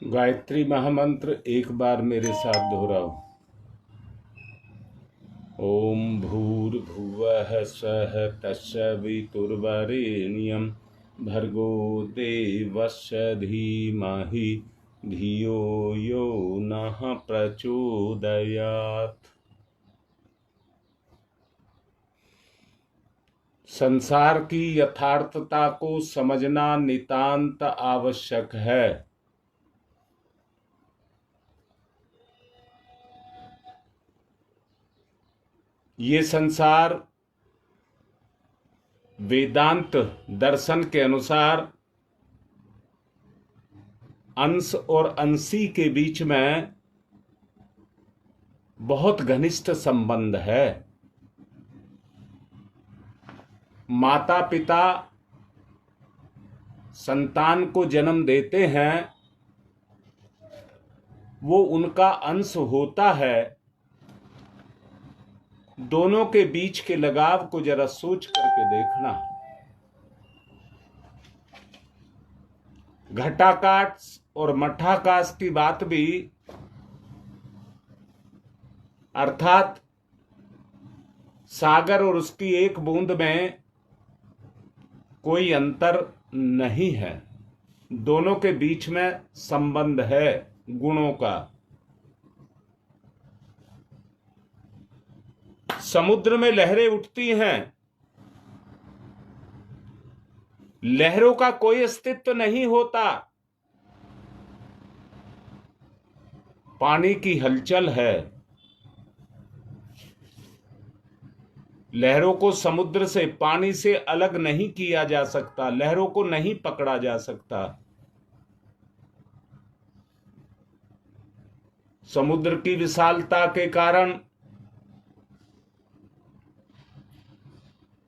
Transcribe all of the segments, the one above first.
गायत्री महामंत्र एक बार मेरे साथ दोहराओ। ओम भूर्भुवः स्वः तत्सवितुर्वरेण्यं भर्गो देवस्य धीमहि धियो यो नः प्रचोदयात्। संसार की यथार्थता को समझना नितांत आवश्यक है। ये संसार वेदांत दर्शन के अनुसार अंश और अंशी के बीच में बहुत घनिष्ठ संबंध है। माता पिता संतान को जन्म देते हैं, वो उनका अंश होता है। दोनों के बीच के लगाव को जरा सोच करके देखना। घटाकाश और मठाकाश की बात भी, अर्थात सागर और उसकी एक बूंद में कोई अंतर नहीं है। दोनों के बीच में संबंध है गुणों का। समुद्र में लहरें उठती हैं, लहरों का कोई अस्तित्व नहीं होता, पानी की हलचल है। लहरों को समुद्र से, पानी से अलग नहीं किया जा सकता, लहरों को नहीं पकड़ा जा सकता। समुद्र की विशालता के कारण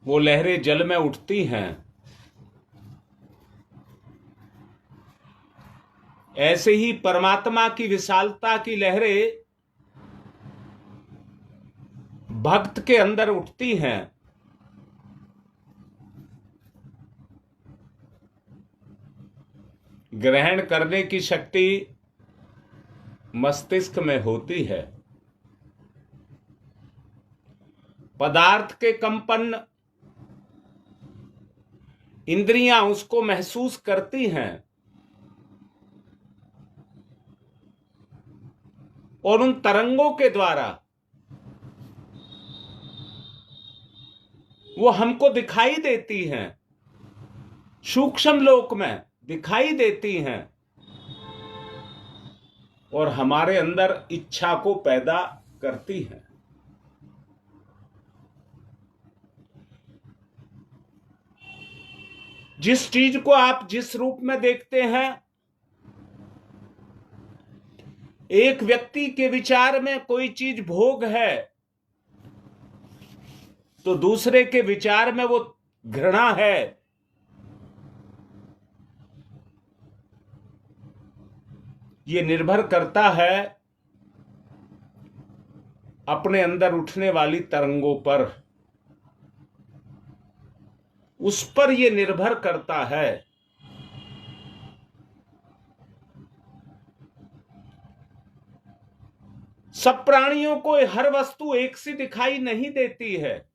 वो लहरें जल में उठती हैं। ऐसे ही परमात्मा की विशालता की लहरें भक्त के अंदर उठती हैं। ग्रहण करने की शक्ति मस्तिष्क में होती है। पदार्थ के कंपन इंद्रियां उसको महसूस करती हैं और उन तरंगों के द्वारा वो हमको दिखाई देती हैं, सूक्ष्म लोक में दिखाई देती हैं और हमारे अंदर इच्छा को पैदा करती हैं। जिस चीज को आप जिस रूप में देखते हैं, एक व्यक्ति के विचार में कोई चीज भोग है तो दूसरे के विचार में वो घृणा है। ये निर्भर करता है अपने अंदर उठने वाली तरंगों पर, उस पर यह निर्भर करता है। सब प्राणियों को हर वस्तु एक सी दिखाई नहीं देती है।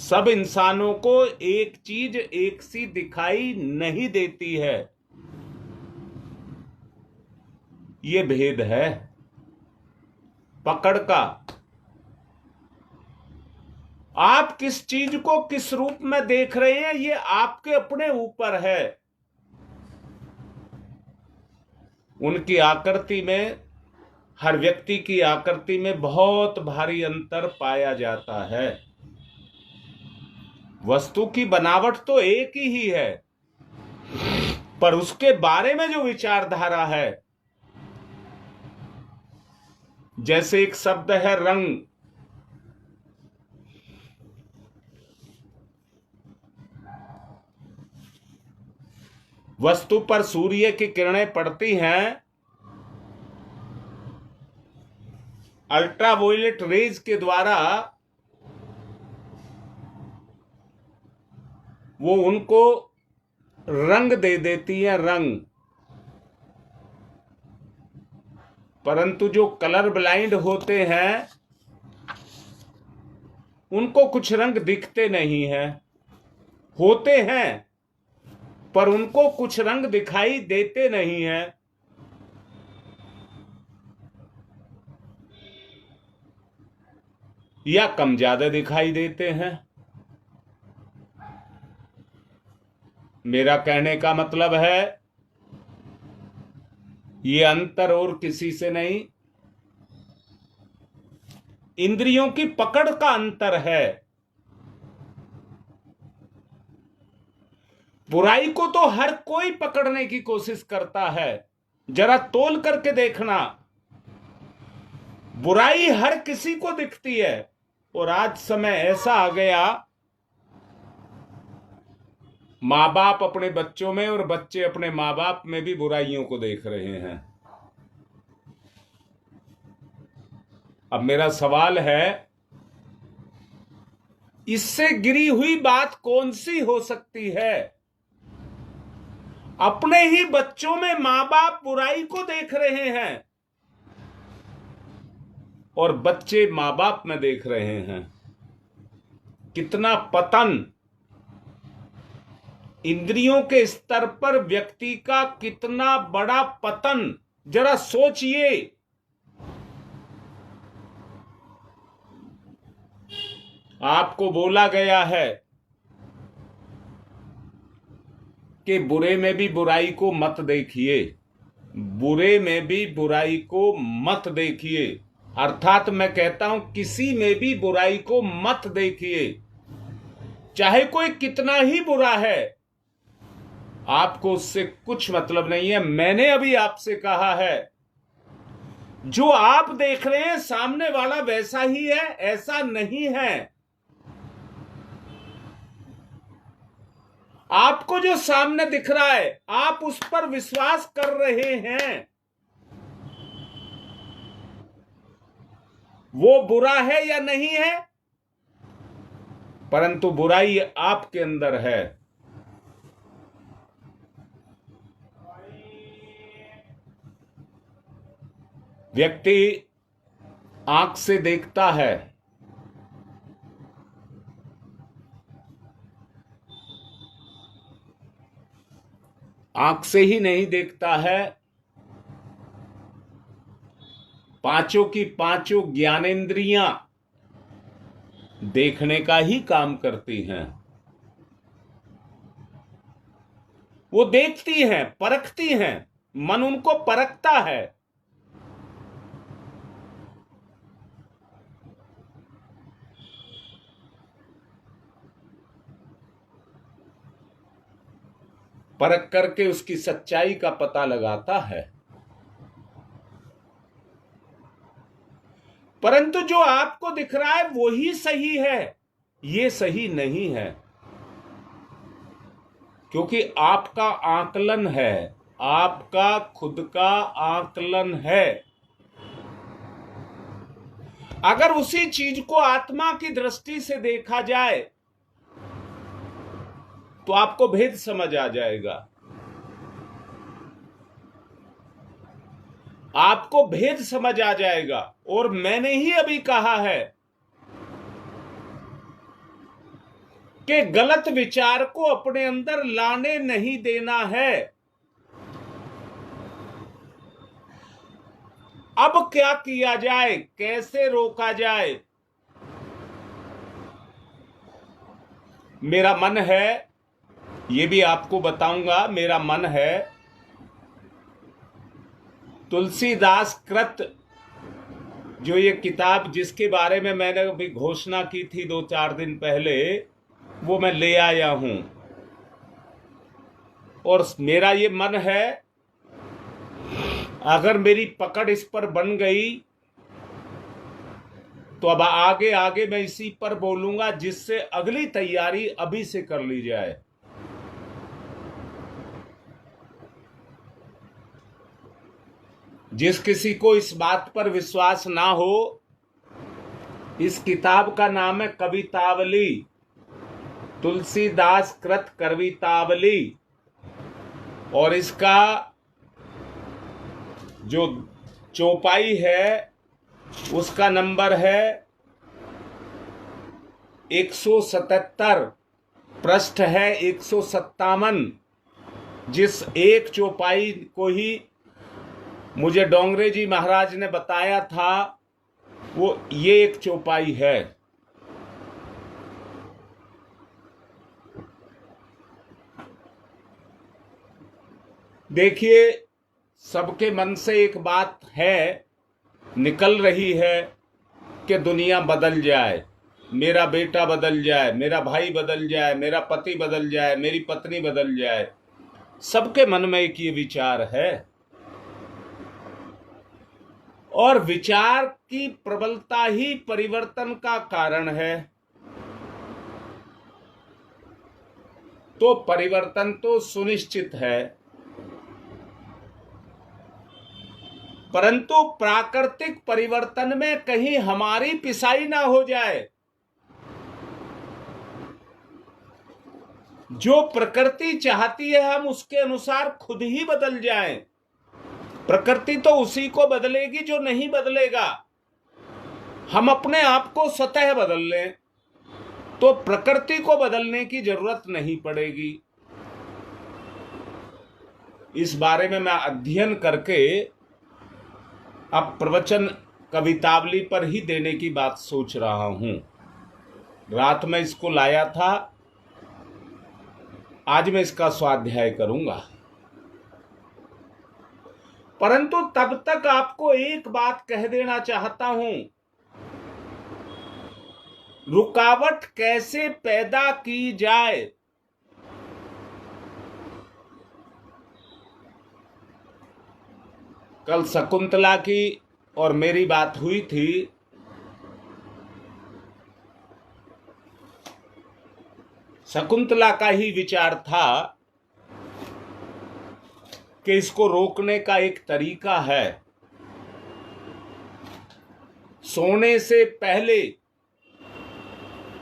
सब इंसानों को एक चीज एक सी दिखाई नहीं देती है। ये भेद है पकड़ का। आप किस चीज को किस रूप में देख रहे हैं, ये आपके अपने ऊपर है। उनकी आकृति में, हर व्यक्ति की आकृति में बहुत भारी अंतर पाया जाता है। वस्तु की बनावट तो एक ही है, पर उसके बारे में जो विचारधारा है, जैसे एक शब्द है रंग। वस्तु पर सूर्य की किरणें पड़ती हैं, अल्ट्रावायलेट रेज के द्वारा वो उनको रंग दे देती है, रंग। परंतु जो कलर ब्लाइंड होते हैं उनको कुछ रंग दिखते नहीं हैं, होते हैं पर उनको कुछ रंग दिखाई देते नहीं हैं। या कम ज्यादा दिखाई देते हैं। मेरा कहने का मतलब है ये अंतर और किसी से नहीं, इंद्रियों की पकड़ का अंतर है। बुराई को तो हर कोई पकड़ने की कोशिश करता है, जरा तोल करके देखना, बुराई हर किसी को दिखती है। और आज समय ऐसा आ गया, मां बाप अपने बच्चों में और बच्चे अपने मां बाप में भी बुराइयों को देख रहे हैं। अब मेरा सवाल है, इससे गिरी हुई बात कौन सी हो सकती है? अपने ही बच्चों में मां बाप बुराई को देख रहे हैं और बच्चे मां बाप में देख रहे हैं। कितना पतन इंद्रियों के स्तर पर, व्यक्ति का कितना बड़ा पतन, जरा सोचिए। आपको बोला गया है कि बुरे में भी बुराई को मत देखिए, बुरे में भी बुराई को मत देखिए, अर्थात मैं कहता हूं किसी में भी बुराई को मत देखिए। चाहे कोई कितना ही बुरा है, आपको उससे कुछ मतलब नहीं है। मैंने अभी आपसे कहा है, जो आप देख रहे हैं सामने वाला वैसा ही है, ऐसा नहीं है। आपको जो सामने दिख रहा है, आप उस पर विश्वास कर रहे हैं, वो बुरा है या नहीं है, परंतु बुराई आपके अंदर है। व्यक्ति आंख से देखता है, आंख से ही नहीं देखता है, पांचों की पांचों ज्ञानेंद्रियां देखने का ही काम करती हैं। वो देखती हैं, परखती हैं, मन उनको परखता है। परख करके उसकी सच्चाई का पता लगाता है। परंतु जो आपको दिख रहा है वो ही सही है, ये सही नहीं है, क्योंकि आपका आकलन है, आपका खुद का आकलन है। अगर उसी चीज को आत्मा की दृष्टि से देखा जाए तो आपको भेद समझ आ जाएगा, आपको भेद समझ आ जाएगा। और मैंने ही अभी कहा है कि गलत विचार को अपने अंदर लाने नहीं देना है। अब क्या किया जाए, कैसे रोका जाए? मेरा मन है, ये भी आपको बताऊंगा, मेरा मन है तुलसीदास कृत, जो ये किताब जिसके बारे में मैंने अभी घोषणा की थी 2-4 दिन पहले, वो मैं ले आया हूं। और मेरा ये मन है, अगर मेरी पकड़ इस पर बन गई तो अब आगे आगे मैं इसी पर बोलूंगा, जिससे अगली तैयारी अभी से कर ली जाए। जिस किसी को इस बात पर विश्वास ना हो, इस किताब का नाम है कवितावली, तुलसीदास कृत कवितावली। और इसका जो चौपाई है उसका नंबर है 177, पृष्ठ है 157। जिस एक चौपाई को ही मुझे डोंगरे जी महाराज ने बताया था, वो ये एक चौपाई है। देखिए, सबके मन से एक बात है, निकल रही है कि दुनिया बदल जाए, मेरा बेटा बदल जाए, मेरा भाई बदल जाए, मेरा पति बदल जाए, मेरी पत्नी बदल जाए। सबके मन में एक ये विचार है, और विचार की प्रबलता ही परिवर्तन का कारण है। तो परिवर्तन तो सुनिश्चित है, परंतु प्राकृतिक परिवर्तन में कहीं हमारी पिसाई ना हो जाए। जो प्रकृति चाहती है हम उसके अनुसार खुद ही बदल जाएं। प्रकृति तो उसी को बदलेगी जो नहीं बदलेगा। हम अपने आप को स्वतः बदल लें तो प्रकृति को बदलने की जरूरत नहीं पड़ेगी। इस बारे में मैं अध्ययन करके अब प्रवचन कवितावली पर ही देने की बात सोच रहा हूं। रात में इसको लाया था, आज मैं इसका स्वाध्याय करूंगा। परंतु तब तक आपको एक बात कह देना चाहता हूं, रुकावट कैसे पैदा की जाए। कल शकुंतला की और मेरी बात हुई थी। शकुंतला का ही विचार था कि इसको रोकने का एक तरीका है, सोने से पहले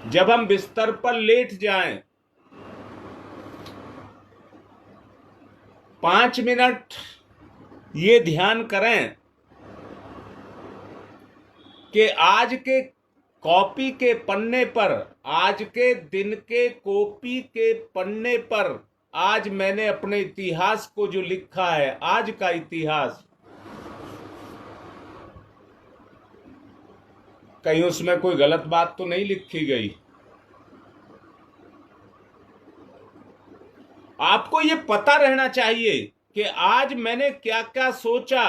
जब हम बिस्तर पर लेट जाएं, 5 मिनट ये ध्यान करें कि आज के कॉपी के पन्ने पर, आज के दिन के कॉपी के पन्ने पर आज मैंने अपने इतिहास को जो लिखा है, आज का इतिहास, कहीं उसमें कोई गलत बात तो नहीं लिखी गई। आपको ये पता रहना चाहिए कि आज मैंने क्या क्या सोचा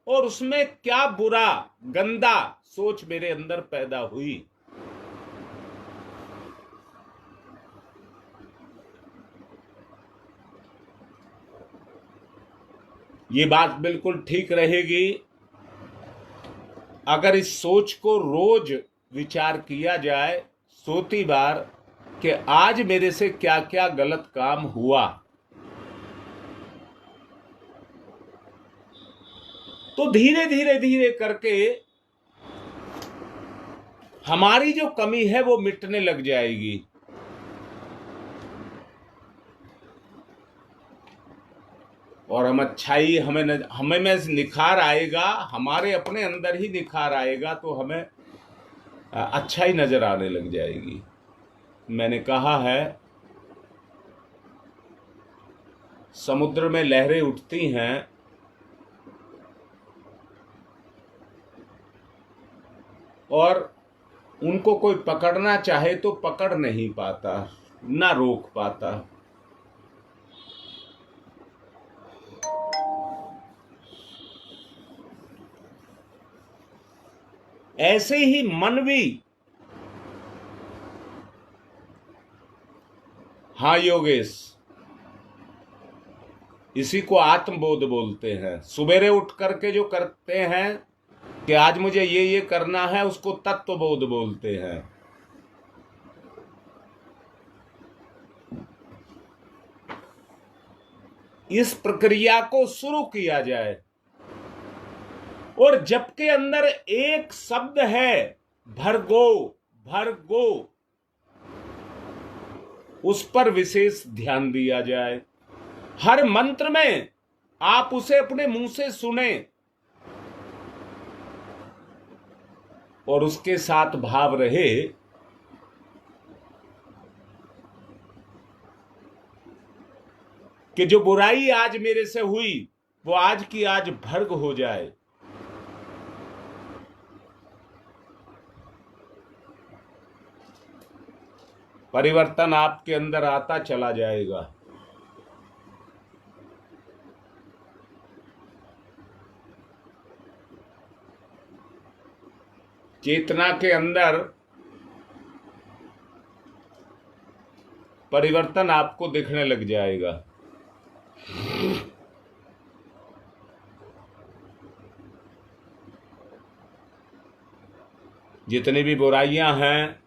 और उसमें क्या बुरा गंदा सोच मेरे अंदर पैदा हुई। ये बात बिल्कुल ठीक रहेगी अगर इस सोच को रोज विचार किया जाए, सोती बार, कि आज मेरे से क्या क्या गलत काम हुआ। तो धीरे धीरे धीरे करके हमारी जो कमी है वो मिटने लग जाएगी। और हम अच्छाई, हमें में निखार आएगा, हमारे अपने अंदर ही निखार आएगा, तो हमें अच्छाई नजर आने लग जाएगी। मैंने कहा है, समुद्र में लहरें उठती हैं और उनको कोई पकड़ना चाहे तो पकड़ नहीं पाता, ना रोक पाता। ऐसे ही मन भी, हाँ योगेश, इसी को आत्मबोध बोलते हैं। सुबेरे उठ करके जो करते हैं कि आज मुझे ये करना है, उसको तत्वबोध बोलते हैं। इस प्रक्रिया को शुरू किया जाए, और जबकि अंदर एक शब्द है भरगो, भरगो, उस पर विशेष ध्यान दिया जाए। हर मंत्र में आप उसे अपने मुंह से सुने, और उसके साथ भाव रहे कि जो बुराई आज मेरे से हुई वो आज की आज भर्ग हो जाए। परिवर्तन आपके अंदर आता चला जाएगा। चेतना के अंदर परिवर्तन आपको दिखने लग जाएगा। जितनी भी बुराइयां हैं,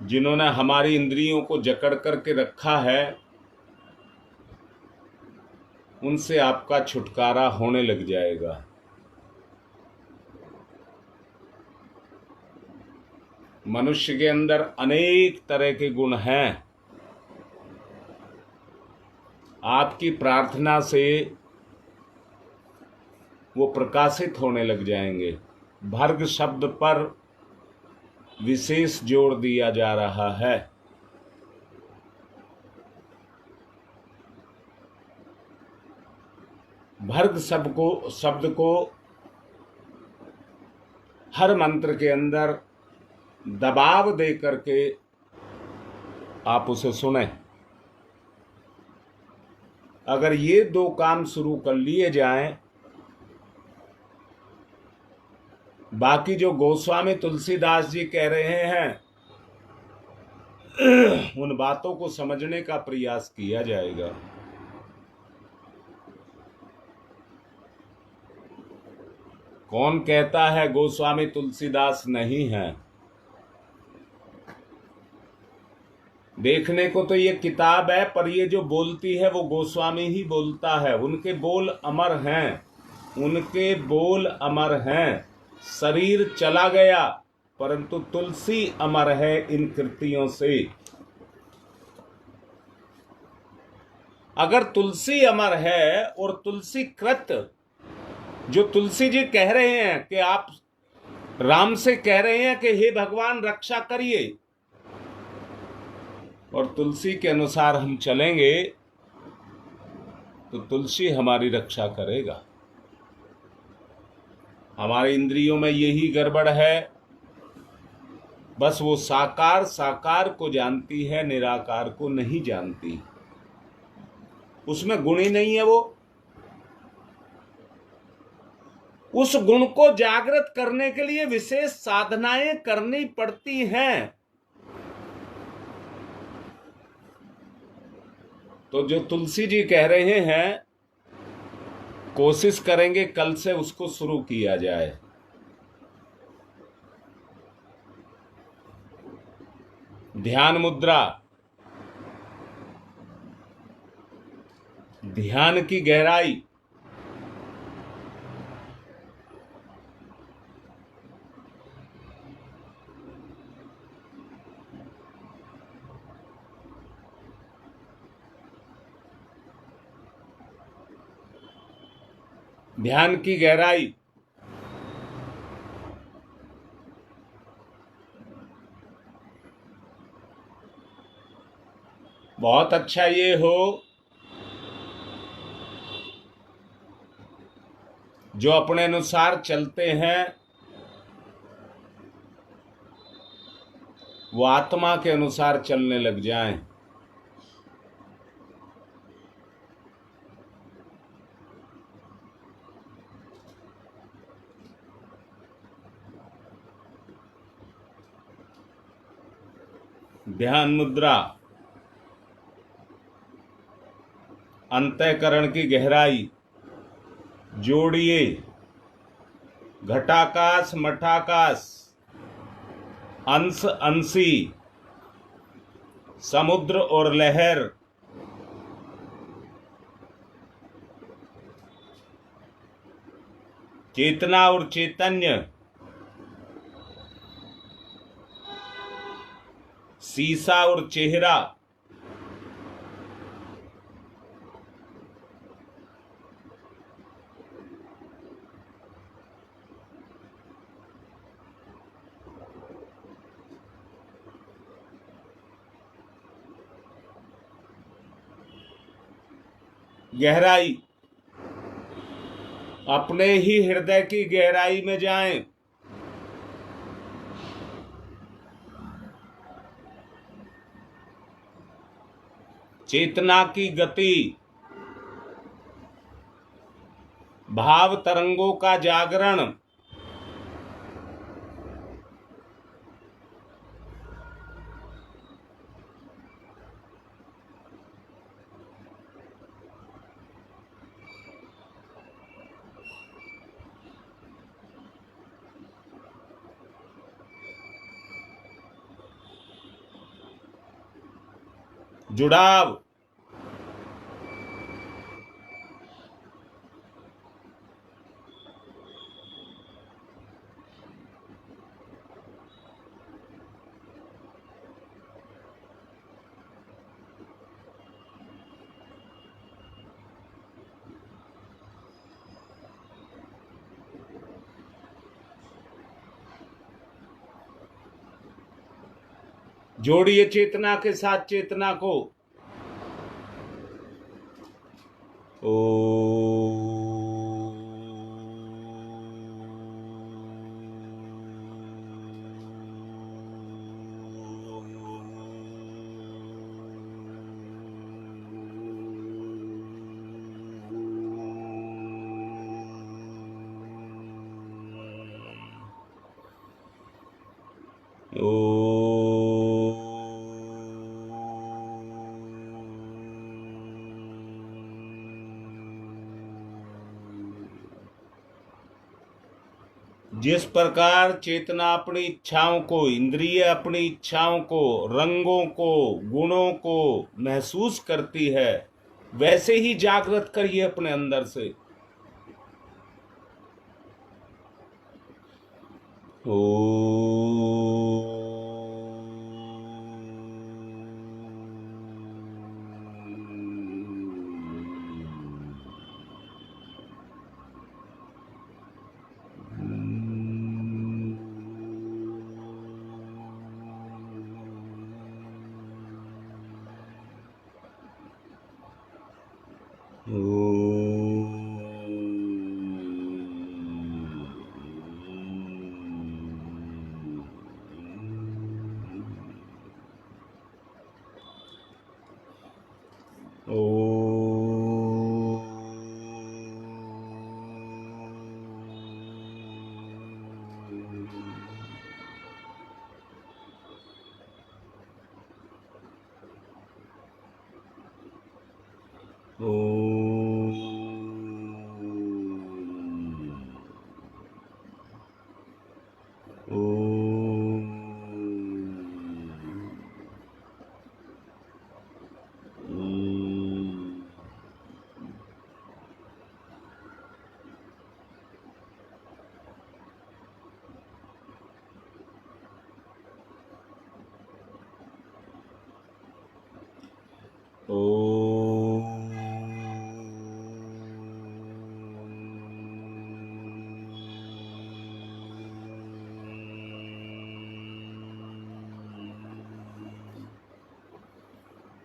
जिन्होंने हमारी इंद्रियों को जकड़ करके रखा है, उनसे आपका छुटकारा होने लग जाएगा। मनुष्य के अंदर अनेक तरह के गुण हैं। आपकी प्रार्थना से वो प्रकाशित होने लग जाएंगे। भर्ग शब्द पर विशेष जोर दिया जा रहा है। भर्ग शब्द को हर मंत्र के अंदर दबाव दे करके आप उसे सुने। अगर ये दो काम शुरू कर लिए जाएं, बाकी जो गोस्वामी तुलसीदास जी कह रहे हैं उन बातों को समझने का प्रयास किया जाएगा। कौन कहता है गोस्वामी तुलसीदास नहीं है? देखने को तो ये किताब है, पर ये जो बोलती है वो गोस्वामी ही बोलता है। उनके बोल अमर हैं, उनके बोल अमर हैं। शरीर चला गया परंतु तुलसी अमर है इन कृतियों से। अगर तुलसी अमर है और तुलसी कृत, जो तुलसी जी कह रहे हैं कि आप राम से कह रहे हैं कि हे भगवान रक्षा करिए, और तुलसी के अनुसार हम चलेंगे तो तुलसी हमारी रक्षा करेगा। हमारी इंद्रियों में यही गड़बड़ है, बस वो साकार को जानती है, निराकार को नहीं जानती। उसमें गुण ही नहीं है। वो उस गुण को जागृत करने के लिए विशेष साधनाएं करनी पड़ती हैं। तो जो तुलसी जी कह रहे हैं, कोशिश करेंगे कल से उसको शुरू किया जाए। ध्यान मुद्रा, ध्यान की गहराई, ध्यान की गहराई। बहुत अच्छा ये हो जो अपने अनुसार चलते हैं वो आत्मा के अनुसार चलने लग जाएं। ध्यान मुद्रा, अंतःकरण की गहराई जोड़िए। घटाकाश मठाकाश, अंश अंशी, समुद्र और लहर, चेतना और चैतन्य, शीशा और चेहरा, गहराई, अपने ही हृदय की गहराई में जाएं। चेतना की गति, भाव तरंगों का जागरण, जुड़ाव, जोड़िए चेतना के साथ चेतना को। ओ जिस प्रकार चेतना अपनी इच्छाओं को, इंद्रिय अपनी इच्छाओं को, रंगों को, गुणों को महसूस करती है, वैसे ही जागृत करिए अपने अंदर से। ओ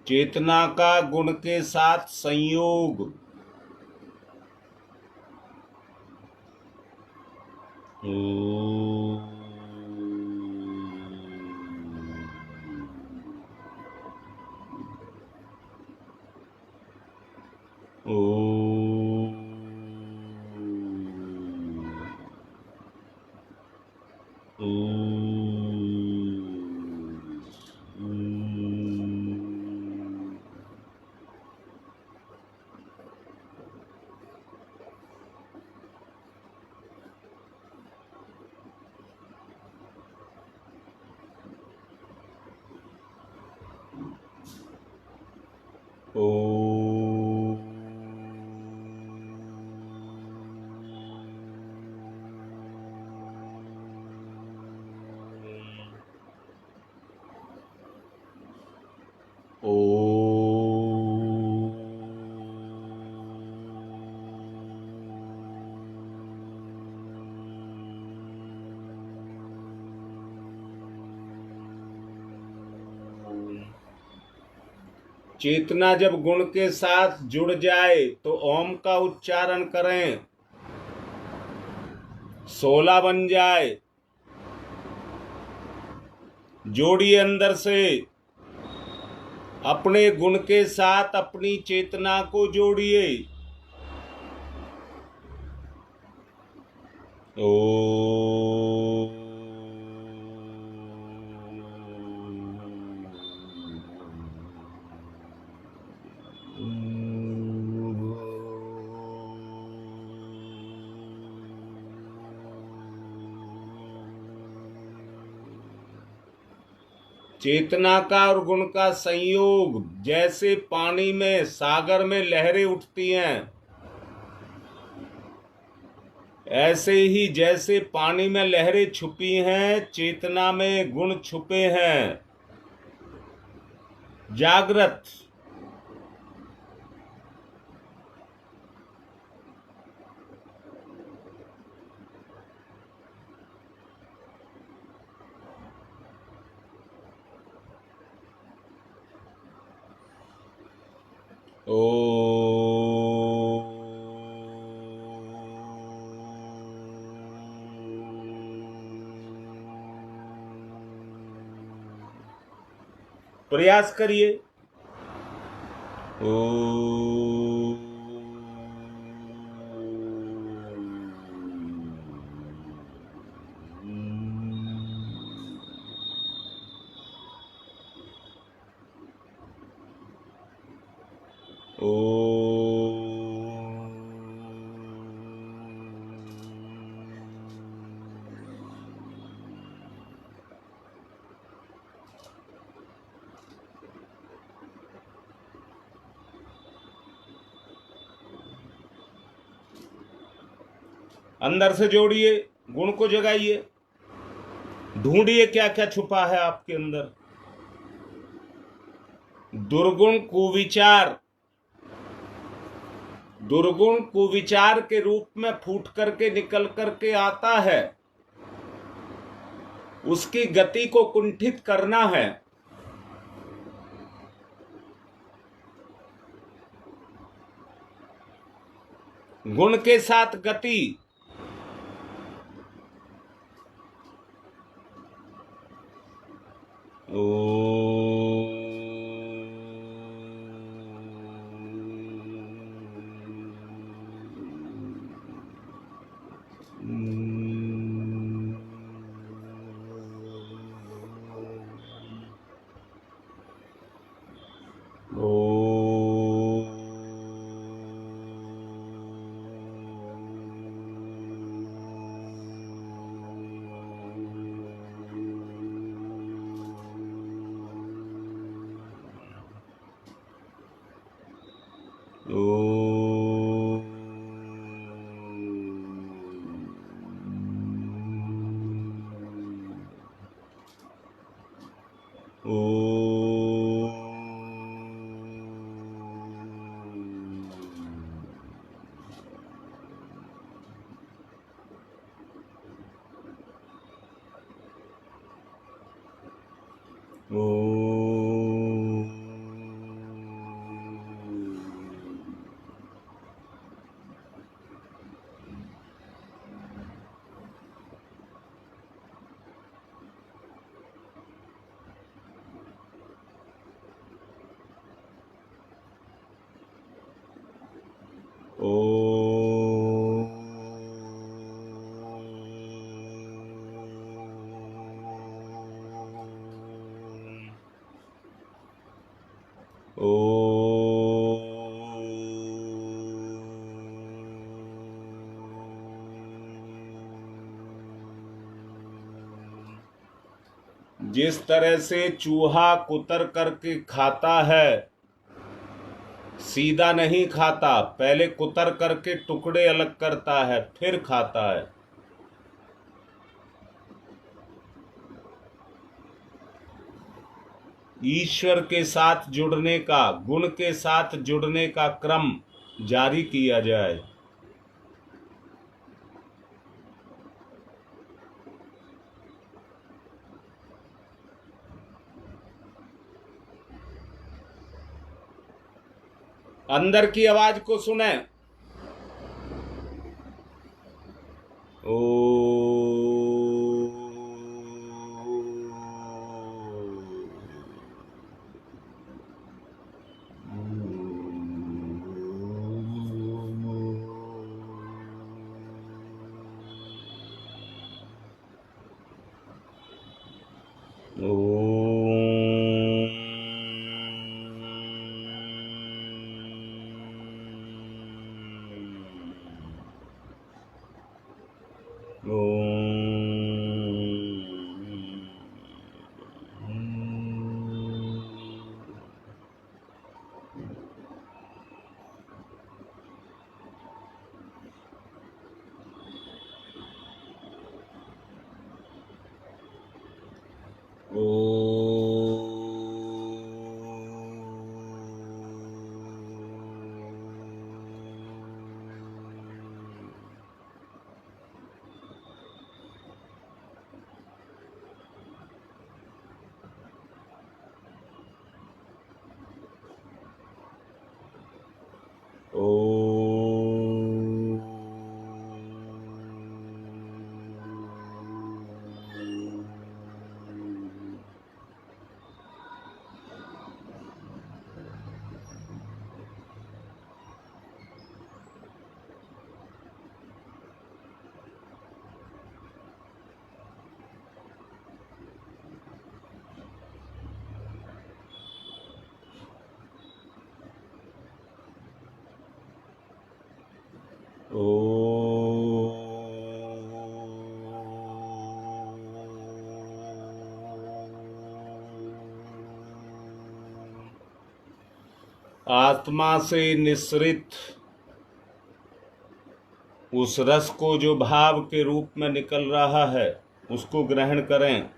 चेतना का गुण के साथ संयोग। चेतना जब गुण के साथ जुड़ जाए तो ओम का उच्चारण करें, 16 बन जाए। जोड़िए अंदर से, अपने गुण के साथ अपनी चेतना को जोड़िए। ओ चेतना का और गुण का संयोग जैसे पानी में, सागर में लहरें उठती हैं, ऐसे ही जैसे पानी में लहरें छुपी हैं, चेतना में गुण छुपे हैं। जागृत। ओ प्रयास करिए। ओ अंदर से जोड़िए, गुण को जगाइए, ढूंढिए क्या क्या छुपा है आपके अंदर। दुर्गुण कुविचार, दुर्गुण कुविचार के रूप में फूट करके निकल करके आता है, उसकी गति को कुंठित करना है। गुण के साथ गति, जिस तरह से चूहा कुतर करके खाता है, सीधा नहीं खाता, पहले कुतर करके टुकड़े अलग करता है फिर खाता है। ईश्वर के साथ जुड़ने का, गुण के साथ जुड़ने का क्रम जारी किया जाए। अंदर की आवाज को सुने। ओ आत्मा से निःसृत उस रस को जो भाव के रूप में निकल रहा है उसको ग्रहण करें।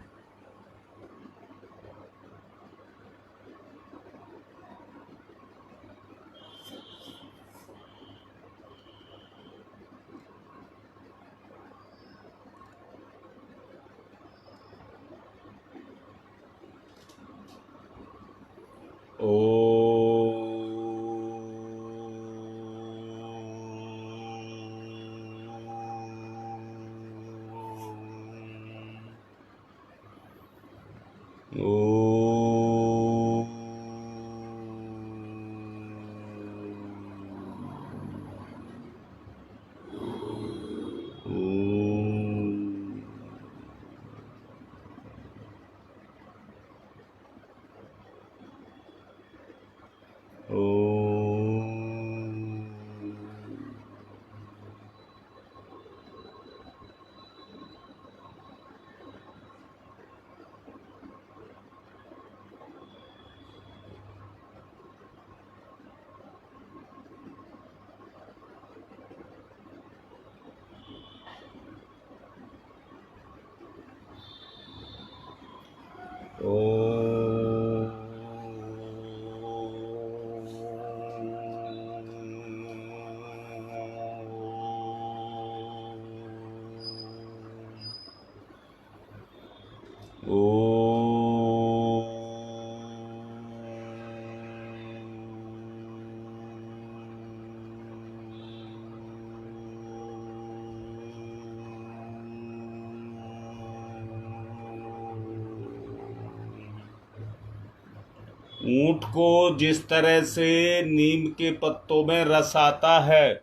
ऊंट को जिस तरह से नीम के पत्तों में रस आता है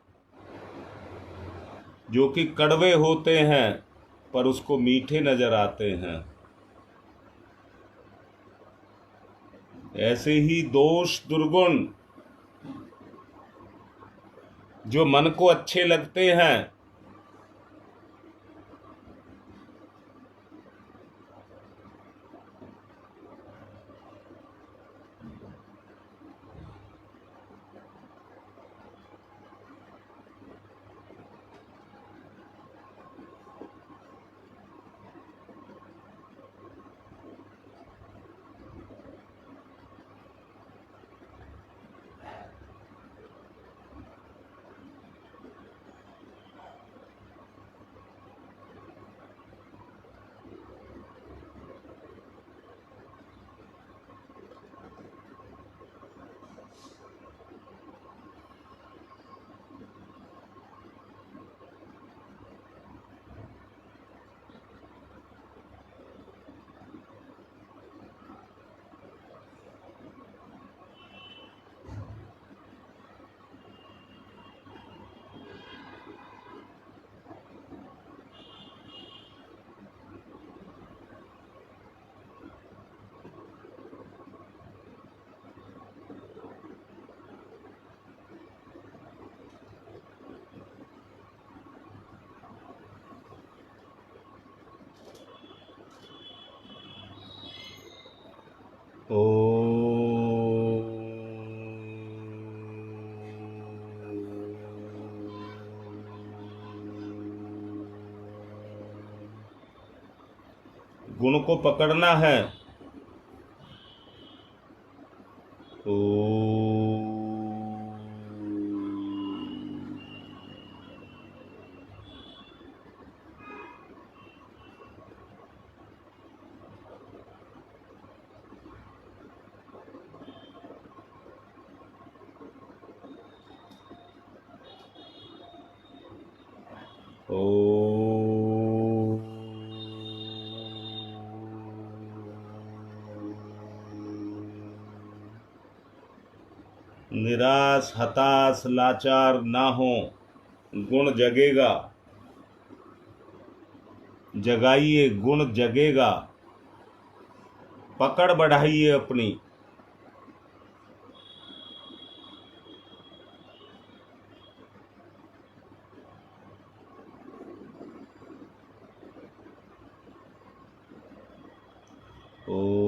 जो कि कड़वे होते हैं पर उसको मीठे नजर आते हैं, ऐसे ही दोष दुर्गुण जो मन को अच्छे लगते हैं गुण को पकड़ना है। ओ निराश हताश लाचार ना हो, गुण जगेगा। जगाइए, गुण जगेगा। पकड़ बढ़ाइए अपनी। ओ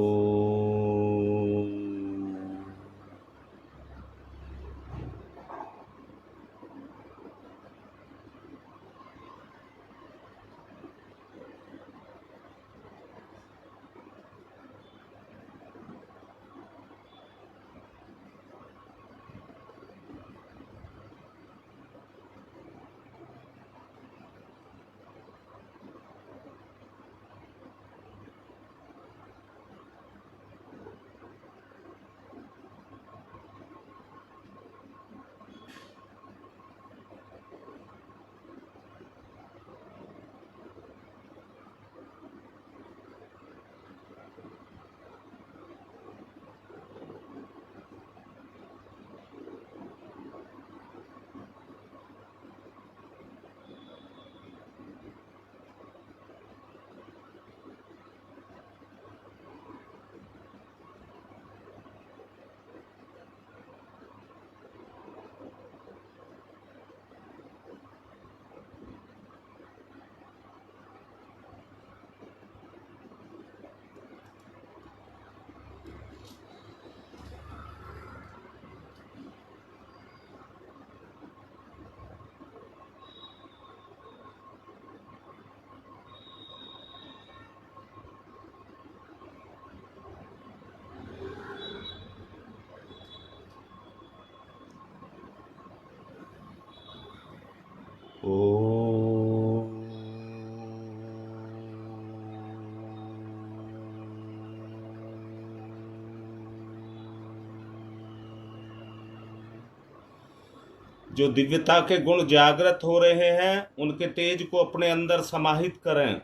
जो दिव्यता के गुण जागृत हो रहे हैं, उनके तेज को अपने अंदर समाहित करें।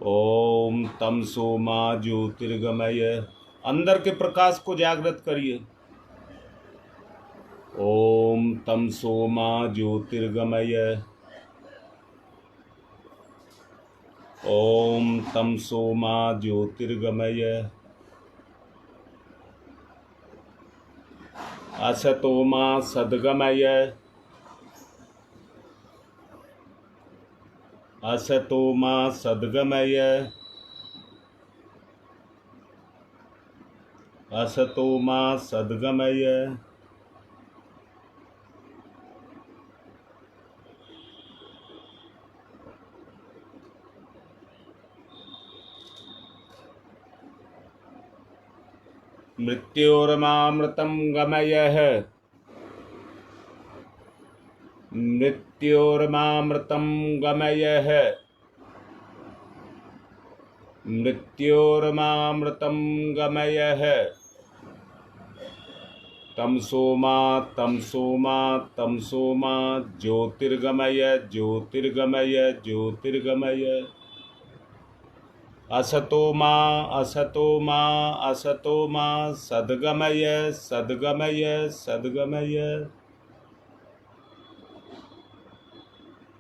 ओम तमसो मा ज्योतिर्गमय। अंदर के प्रकाश को जागृत करिए। ओम तमसो मा ज्योतिर्गमय। ओम तमसो मा ज्योतिर्गमय। असतो मा सद्गमय। असतो मा सद्गमय। असतो मा सद्गमय। मृत्योर्मामृतं गमयः। मृत्योर्मामृतं गमयः। मृत्योर्मामृतं गमयः। तमसो मा तमसो मा तमसो मा ज्योतिर्गमय ज्योतिर्गमय ज्योतिर्गमय। असतो मा असतो मा असतो मा सद्गमय सद्गमय सद्गमय।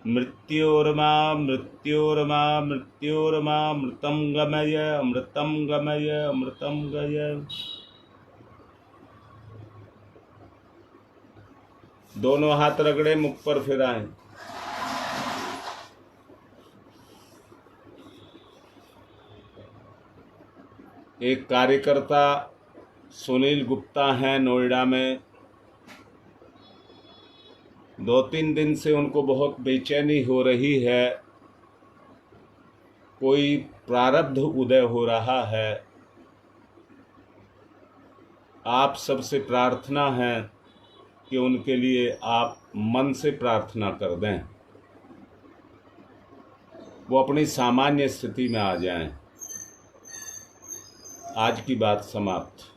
मृत्योर्मा मृत्योर्मा मृत्योर्मा अमृतं गमय अमृतं गमय अमृतं गय। दोनों हाथ रगड़े, मुख पर फिराएं। एक कार्यकर्ता सुनील गुप्ता हैं नोएडा में। 2-3 दिन से उनको बहुत बेचैनी हो रही है, कोई प्रारब्ध उदय हो रहा है। आप सबसे प्रार्थना है कि उनके लिए आप मन से प्रार्थना कर दें, वो अपनी सामान्य स्थिति में आ जाएं। आज की बात समाप्त।